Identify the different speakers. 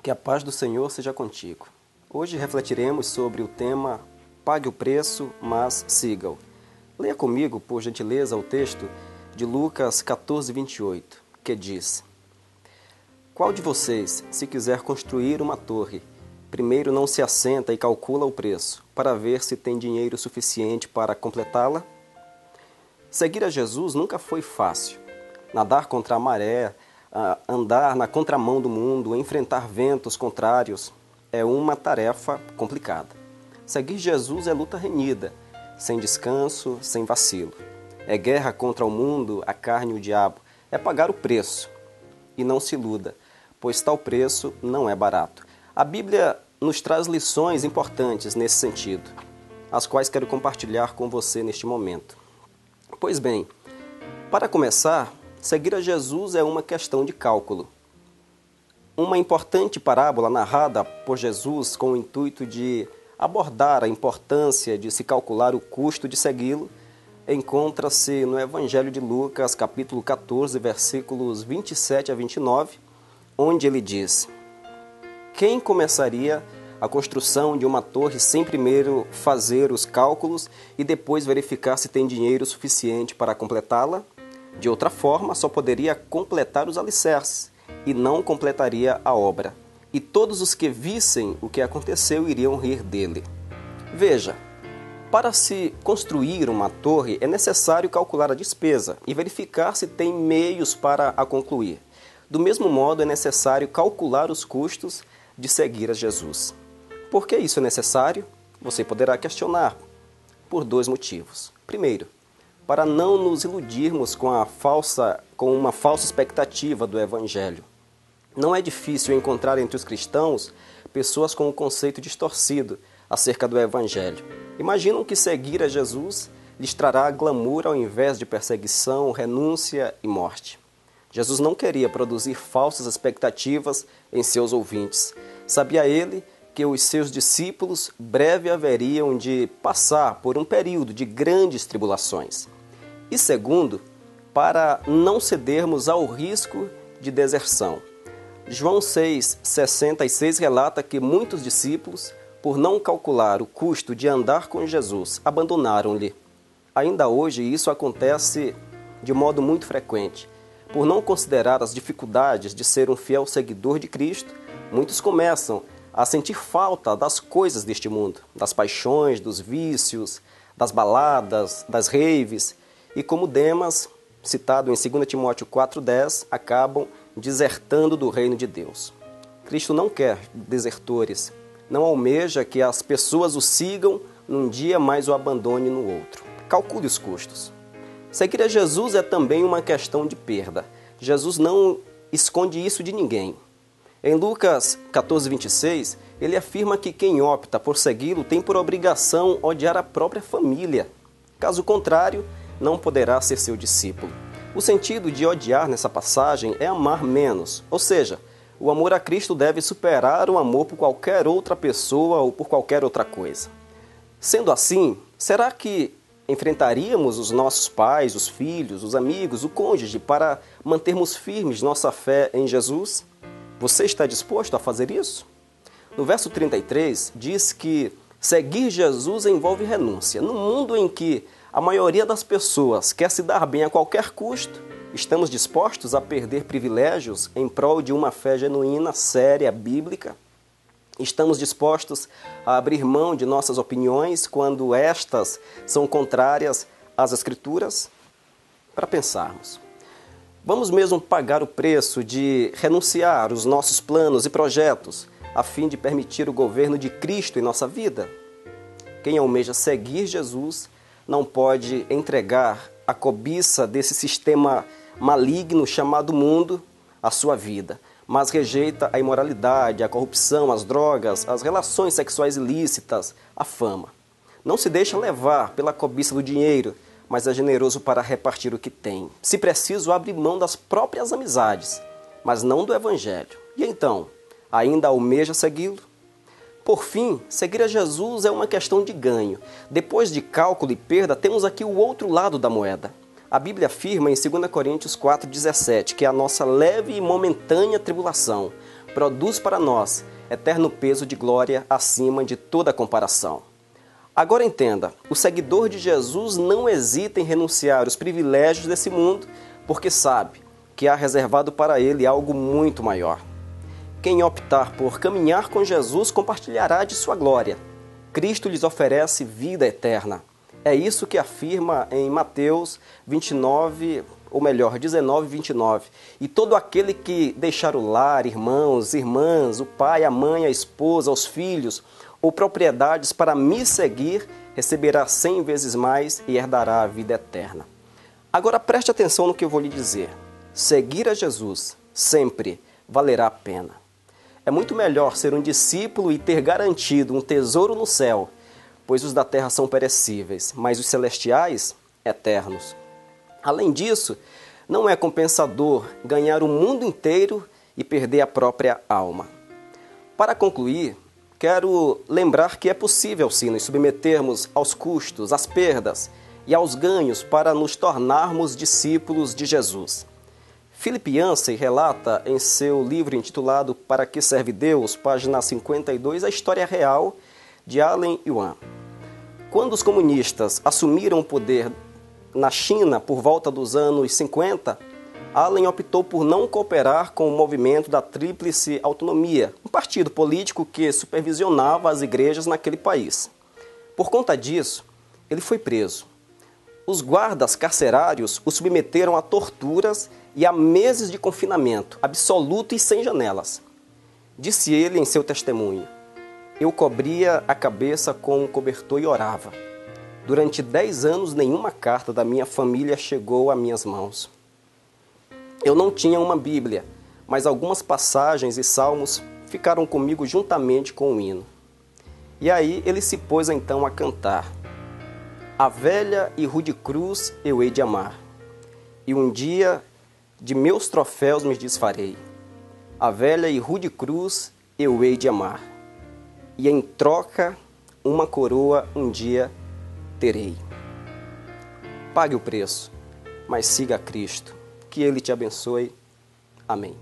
Speaker 1: Que a paz do Senhor seja contigo. Hoje refletiremos sobre o tema Pague o preço, mas siga-o. Leia comigo, por gentileza, o texto de Lucas 14, 28, que diz: Qual de vocês, se quiser construir uma torre, primeiro não se assenta e calcula o preço, para ver se tem dinheiro suficiente para completá-la? Seguir a Jesus nunca foi fácil. Nadar contra a maré, andar na contramão do mundo, enfrentar ventos contrários, é uma tarefa complicada. Seguir Jesus é luta renhida, sem descanso, sem vacilo. É guerra contra o mundo, a carne e o diabo. É pagar o preço. E não se iluda, pois tal preço não é barato. A Bíblia nos traz lições importantes nesse sentido, as quais quero compartilhar com você neste momento. Pois bem, para começar, seguir a Jesus é uma questão de cálculo. Uma importante parábola narrada por Jesus com o intuito de abordar a importância de se calcular o custo de segui-lo encontra-se no Evangelho de Lucas, capítulo 14, versículos 27 a 29, onde ele diz: Quem começaria a construção de uma torre sem primeiro fazer os cálculos e depois verificar se tem dinheiro suficiente para completá-la? De outra forma, só poderia completar os alicerces e não completaria a obra. E todos os que vissem o que aconteceu iriam rir dele. Veja, para se construir uma torre é necessário calcular a despesa e verificar se tem meios para a concluir. Do mesmo modo, é necessário calcular os custos de seguir a Jesus. Por que isso é necessário? Você poderá questionar por dois motivos. Primeiro, para não nos iludirmos com uma falsa expectativa do Evangelho. Não é difícil encontrar entre os cristãos pessoas com um conceito distorcido acerca do Evangelho. Imaginam que seguir a Jesus lhes trará glamour ao invés de perseguição, renúncia e morte. Jesus não queria produzir falsas expectativas em seus ouvintes. Sabia ele que os seus discípulos breve haveriam de passar por um período de grandes tribulações. E segundo, para não cedermos ao risco de deserção. João 6,66 relata que muitos discípulos, por não calcular o custo de andar com Jesus, abandonaram-lhe. Ainda hoje isso acontece de modo muito frequente. Por não considerar as dificuldades de ser um fiel seguidor de Cristo, muitos começam a sentir falta das coisas deste mundo, das paixões, dos vícios, das baladas, das raves, e como Demas, citado em 2 Timóteo 4,10, acabam desertando do reino de Deus. Cristo não quer desertores, não almeja que as pessoas o sigam num dia, mas o abandone no outro. Calcule os custos. Seguir a Jesus é também uma questão de perda. Jesus não esconde isso de ninguém. Em Lucas 14, 26, ele afirma que quem opta por segui-lo tem por obrigação odiar a própria família. Caso contrário, não poderá ser seu discípulo. O sentido de odiar nessa passagem é amar menos, ou seja, o amor a Cristo deve superar o amor por qualquer outra pessoa ou por qualquer outra coisa. Sendo assim, será que enfrentaríamos os nossos pais, os filhos, os amigos, o cônjuge para mantermos firmes nossa fé em Jesus? Você está disposto a fazer isso? No verso 33 diz que seguir Jesus envolve renúncia. No mundo em que a maioria das pessoas quer se dar bem a qualquer custo, estamos dispostos a perder privilégios em prol de uma fé genuína, séria, bíblica? Estamos dispostos a abrir mão de nossas opiniões quando estas são contrárias às Escrituras? Para pensarmos. Vamos mesmo pagar o preço de renunciar os nossos planos e projetos a fim de permitir o governo de Cristo em nossa vida? Quem almeja seguir Jesus não pode entregar a cobiça desse sistema maligno chamado mundo à sua vida, mas rejeita a imoralidade, a corrupção, as drogas, as relações sexuais ilícitas, a fama. Não se deixa levar pela cobiça do dinheiro, mas é generoso para repartir o que tem. Se preciso, abre mão das próprias amizades, mas não do Evangelho. E então, ainda almeja segui-lo? Por fim, seguir a Jesus é uma questão de ganho. Depois de cálculo e perda, temos aqui o outro lado da moeda. A Bíblia afirma em 2 Coríntios 4,17 que a nossa leve e momentânea tribulação, produz para nós eterno peso de glória acima de toda comparação. Agora entenda, o seguidor de Jesus não hesita em renunciar os privilégios desse mundo, porque sabe que há reservado para ele algo muito maior. Quem optar por caminhar com Jesus compartilhará de sua glória. Cristo lhes oferece vida eterna. É isso que afirma em Mateus 19, 29. E todo aquele que deixar o lar, irmãos, irmãs, o pai, a mãe, a esposa, os filhos ou propriedades para me seguir, receberá 100 vezes mais e herdará a vida eterna. Agora preste atenção no que eu vou lhe dizer. Seguir a Jesus sempre valerá a pena. É muito melhor ser um discípulo e ter garantido um tesouro no céu, pois os da terra são perecíveis, mas os celestiais, eternos. Além disso, não é compensador ganhar o mundo inteiro e perder a própria alma. Para concluir, quero lembrar que é possível sim nos submetermos aos custos, às perdas e aos ganhos para nos tornarmos discípulos de Jesus. Philip Yancey relata em seu livro intitulado Para que serve Deus, página 52, a história real de Allen Yuan. Quando os comunistas assumiram o poder na China por volta dos anos 50, Allen optou por não cooperar com o movimento da Tríplice Autonomia, um partido político que supervisionava as igrejas naquele país. Por conta disso, ele foi preso. Os guardas carcerários o submeteram a torturas e a meses de confinamento absoluto e sem janelas. Disse ele em seu testemunho: eu cobria a cabeça com um cobertor e orava. Durante 10 anos, nenhuma carta da minha família chegou a minhas mãos. Eu não tinha uma Bíblia, mas algumas passagens e salmos ficaram comigo juntamente com o hino. E aí ele se pôs então a cantar: a velha e rude cruz eu hei de amar, e um dia de meus troféus me desfarei. A velha e rude cruz eu hei de amar, e em troca uma coroa um dia terei. Pague o preço, mas siga a Cristo. Que Ele te abençoe. Amém.